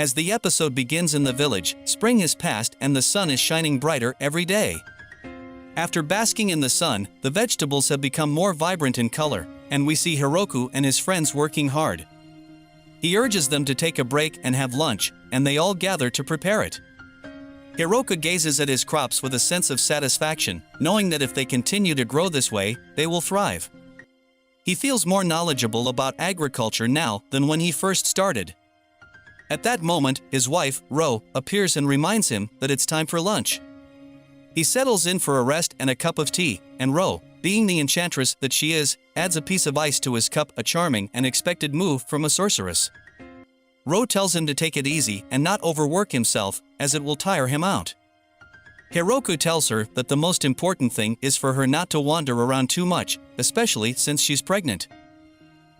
As the episode begins in the village, spring has passed and the sun is shining brighter every day. After basking in the sun, the vegetables have become more vibrant in color, and we see Hiroku and his friends working hard. He urges them to take a break and have lunch, and they all gather to prepare it. Hiroku gazes at his crops with a sense of satisfaction, knowing that if they continue to grow this way, they will thrive. He feels more knowledgeable about agriculture now than when he first started. At that moment, his wife, Ro, appears and reminds him that it's time for lunch. He settles in for a rest and a cup of tea, and Ro, being the enchantress that she is, adds a piece of ice to his cup, a charming and expected move from a sorceress. Ro tells him to take it easy and not overwork himself, as it will tire him out. Hiroku tells her that the most important thing is for her not to wander around too much, especially since she's pregnant.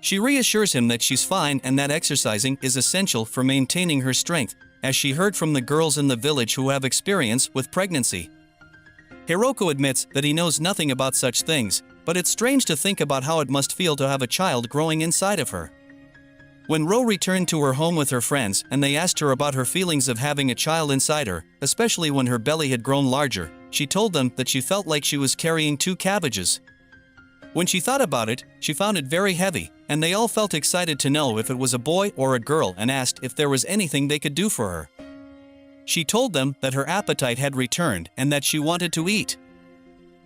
She reassures him that she's fine and that exercising is essential for maintaining her strength, as she heard from the girls in the village who have experience with pregnancy. Hiroku admits that he knows nothing about such things, but it's strange to think about how it must feel to have a child growing inside of her. When Ro returned to her home with her friends and they asked her about her feelings of having a child inside her, especially when her belly had grown larger, she told them that she felt like she was carrying 2 cabbages. When she thought about it, she found it very heavy, and they all felt excited to know if it was a boy or a girl and asked if there was anything they could do for her. She told them that her appetite had returned and that she wanted to eat.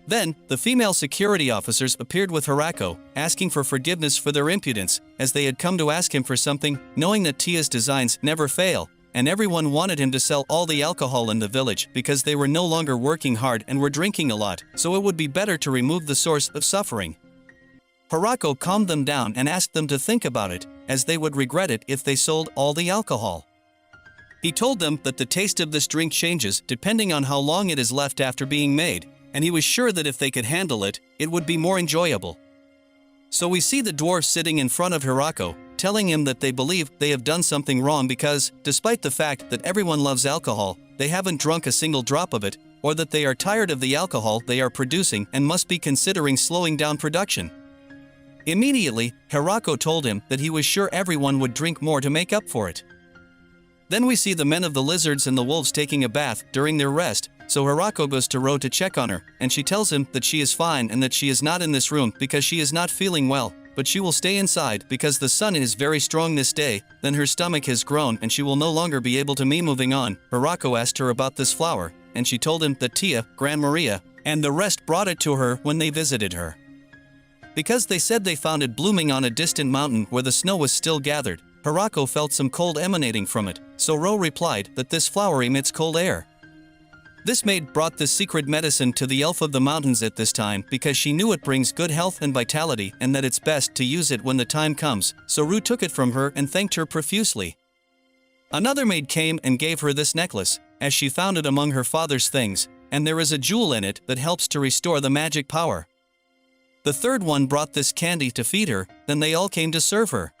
Then, the female security officers appeared with Hirako, asking for forgiveness for their impudence, as they had come to ask him for something, knowing that Tia's designs never fail, and everyone wanted him to sell all the alcohol in the village because they were no longer working hard and were drinking a lot, so it would be better to remove the source of suffering. Hirako calmed them down and asked them to think about it, as they would regret it if they sold all the alcohol. He told them that the taste of this drink changes depending on how long it is left after being made, and he was sure that if they could handle it, it would be more enjoyable. So we see the dwarf sitting in front of Hirako, telling him that they believe they have done something wrong because, despite the fact that everyone loves alcohol, they haven't drunk a single drop of it, or that they are tired of the alcohol they are producing and must be considering slowing down production. Immediately, Hirako told him that he was sure everyone would drink more to make up for it. Then we see the men of the lizards and the wolves taking a bath during their rest, so Hirako goes to Ro to check on her, and she tells him that she is fine and that she is not in this room because she is not feeling well, but she will stay inside because the sun is very strong this day. Then her stomach has grown and she will no longer be able to me moving on. Hirako asked her about this flower, and she told him that Tia, Gran Maria, and the rest brought it to her when they visited her. Because they said they found it blooming on a distant mountain where the snow was still gathered, Hirako felt some cold emanating from it, so Ro replied that this flower emits cold air. This maid brought this secret medicine to the elf of the mountains at this time because she knew it brings good health and vitality and that it's best to use it when the time comes, so Ru took it from her and thanked her profusely. Another maid came and gave her this necklace, as she found it among her father's things, and there is a jewel in it that helps to restore the magic power. The third one brought this candy to feed her, then they all came to serve her.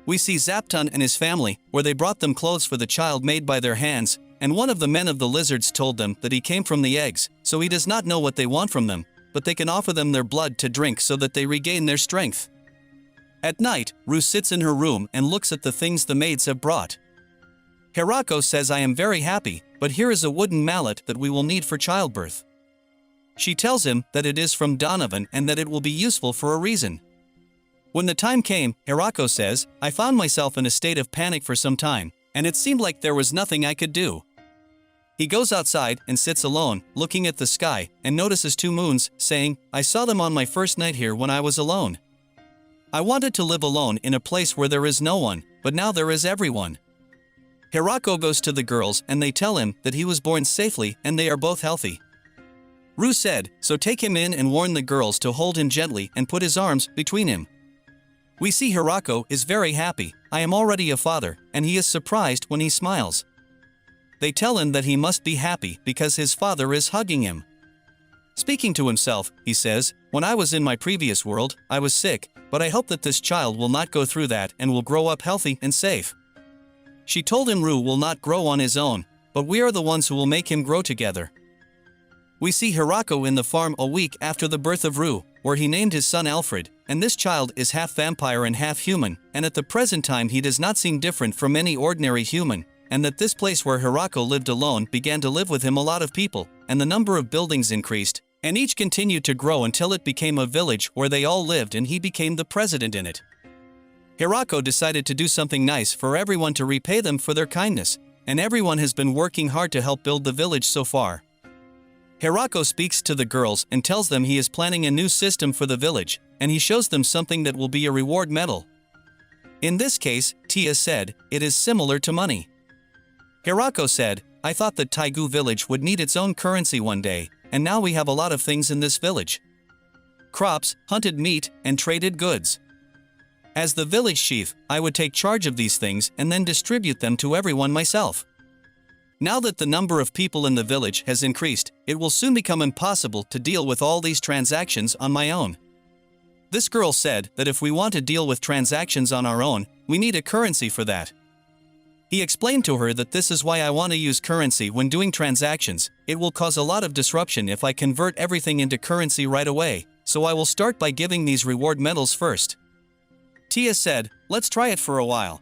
We see Zapton and his family, where they brought them clothes for the child made by their hands, and one of the men of the lizards told them that he came from the eggs, so he does not know what they want from them, but they can offer them their blood to drink so that they regain their strength. At night, Ru sits in her room and looks at the things the maids have brought. Hirako says, "I am very happy, but here is a wooden mallet that we will need for childbirth." She tells him that it is from Donovan and that it will be useful for a reason. When the time came, Hirako says, "I found myself in a state of panic for some time, and it seemed like there was nothing I could do." He goes outside and sits alone, looking at the sky, and notices 2 moons, saying, "I saw them on my first night here when I was alone. I wanted to live alone in a place where there is no one, but now there is everyone." Hirako goes to the girls and they tell him that he was born safely and they are both healthy. Ru said, "So take him in and warn the girls to hold him gently and put his arms between him." We see Hirako is very happy. "I am already a father," and he is surprised when he smiles. They tell him that he must be happy because his father is hugging him. Speaking to himself, he says, "When I was in my previous world, I was sick, but I hope that this child will not go through that and will grow up healthy and safe." She told him Ru will not grow on his own, but we are the ones who will make him grow together. We see Hirako in the farm a week after the birth of Ru, where he named his son Alfred, and this child is half vampire and half human, and at the present time he does not seem different from any ordinary human, and that this place where Hirako lived alone began to live with him a lot of people, and the number of buildings increased, and each continued to grow until it became a village where they all lived and he became the president in it. Hirako decided to do something nice for everyone to repay them for their kindness, and everyone has been working hard to help build the village so far. Hirako speaks to the girls and tells them he is planning a new system for the village, and he shows them something that will be a reward medal. In this case, Tia said, it is similar to money. Hirako said, I thought that Taigu village would need its own currency one day, and now we have a lot of things in this village. Crops, hunted meat, and traded goods. As the village chief, I would take charge of these things and then distribute them to everyone myself. Now that the number of people in the village has increased, it will soon become impossible to deal with all these transactions on my own. This girl said that if we want to deal with transactions on our own, we need a currency for that. He explained to her that this is why I want to use currency when doing transactions. It will cause a lot of disruption if I convert everything into currency right away, so I will start by giving these reward medals first. Tia said, let's try it for a while.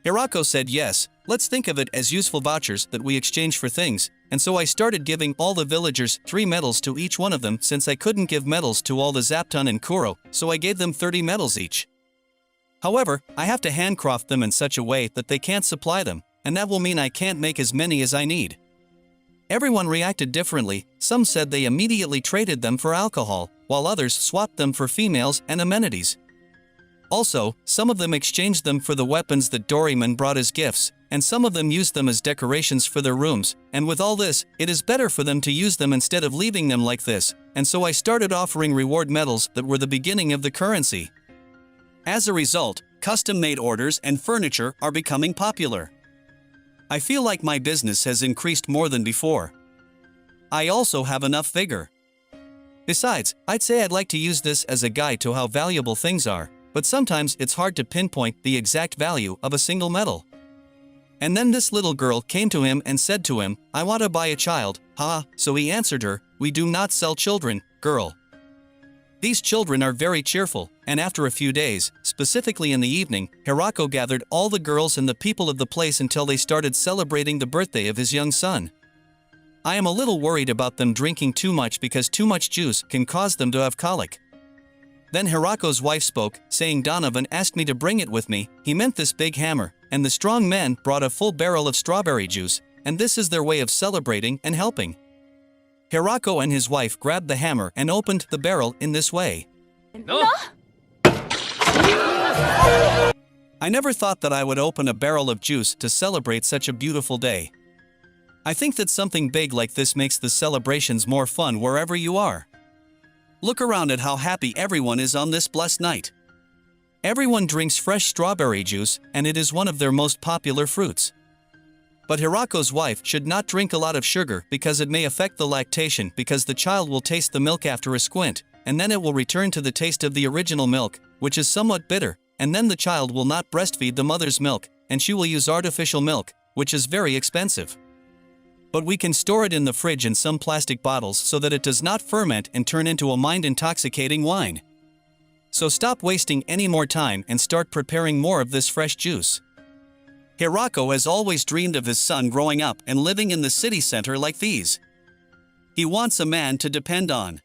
Hirako said yes, let's think of it as useful vouchers that we exchange for things, and so I started giving all the villagers 3 medals to each one of them since I couldn't give medals to all the Zapton and Kuro, so I gave them 30 medals each. However, I have to handcraft them in such a way that they can't supply them, and that will mean I can't make as many as I need. Everyone reacted differently. Some said they immediately traded them for alcohol, while others swapped them for females and amenities. Also, some of them exchanged them for the weapons that Doraemon brought as gifts, and some of them used them as decorations for their rooms, and with all this, it is better for them to use them instead of leaving them like this, and so I started offering reward medals that were the beginning of the currency. As a result, custom-made orders and furniture are becoming popular. I feel like my business has increased more than before. I also have enough vigor. Besides, I'd say I'd like to use this as a guide to how valuable things are, but sometimes it's hard to pinpoint the exact value of a single medal. And then this little girl came to him and said to him, I want to buy a child, so he answered her, we do not sell children, girl. These children are very cheerful, and after a few days, specifically in the evening, Hirako gathered all the girls and the people of the place until they started celebrating the birthday of his young son. I am a little worried about them drinking too much because too much juice can cause them to have colic. Then Hirako's wife spoke, saying Donovan asked me to bring it with me. He meant this big hammer, and the strong men brought a full barrel of strawberry juice, and this is their way of celebrating and helping. Hirako and his wife grabbed the hammer and opened the barrel in this way. No! I never thought that I would open a barrel of juice to celebrate such a beautiful day. I think that something big like this makes the celebrations more fun wherever you are. Look around at how happy everyone is on this blessed night. Everyone drinks fresh strawberry juice, and it is one of their most popular fruits. But Hirako's wife should not drink a lot of sugar because it may affect the lactation because the child will taste the milk after a squint, and then it will return to the taste of the original milk, which is somewhat bitter, and then the child will not breastfeed the mother's milk, and she will use artificial milk, which is very expensive. But we can store it in the fridge in some plastic bottles so that it does not ferment and turn into a mind-intoxicating wine. So stop wasting any more time and start preparing more of this fresh juice. Hirako has always dreamed of his son growing up and living in the city center like these. He wants a man to depend on.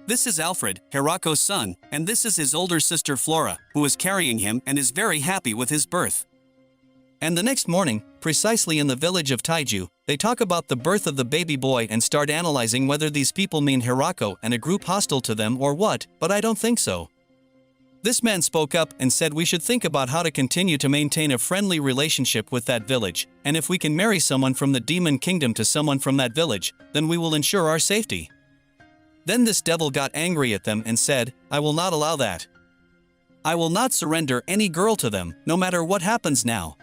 This is Alfred, Hirako's son, and this is his older sister Flora, who is carrying him and is very happy with his birth. And the next morning, precisely in the village of Taiju, they talk about the birth of the baby boy and start analyzing whether these people mean Hirako and a group hostile to them or what, but I don't think so. This man spoke up and said we should think about how to continue to maintain a friendly relationship with that village, and if we can marry someone from the demon kingdom to someone from that village, then we will ensure our safety. Then this devil got angry at them and said, I will not allow that. I will not surrender any girl to them, no matter what happens now.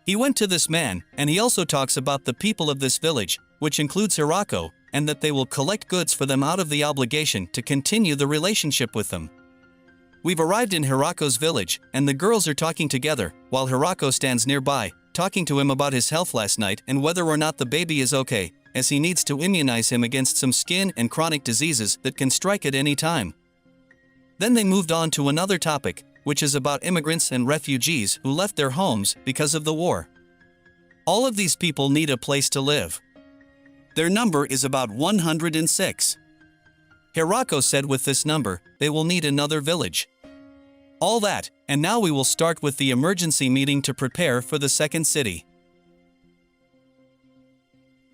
He went to this man, and he also talks about the people of this village, which includes Hirako, and that they will collect goods for them out of the obligation to continue the relationship with them. We've arrived in Hirako's village, and the girls are talking together, while Hirako stands nearby, talking to him about his health last night and whether or not the baby is okay, as he needs to immunize him against some skin and chronic diseases that can strike at any time. Then they moved on to another topic, which is about immigrants and refugees who left their homes because of the war. All of these people need a place to live. Their number is about 106. Hirako said with this number, they will need another village. All that, and now we will start with the emergency meeting to prepare for the second city.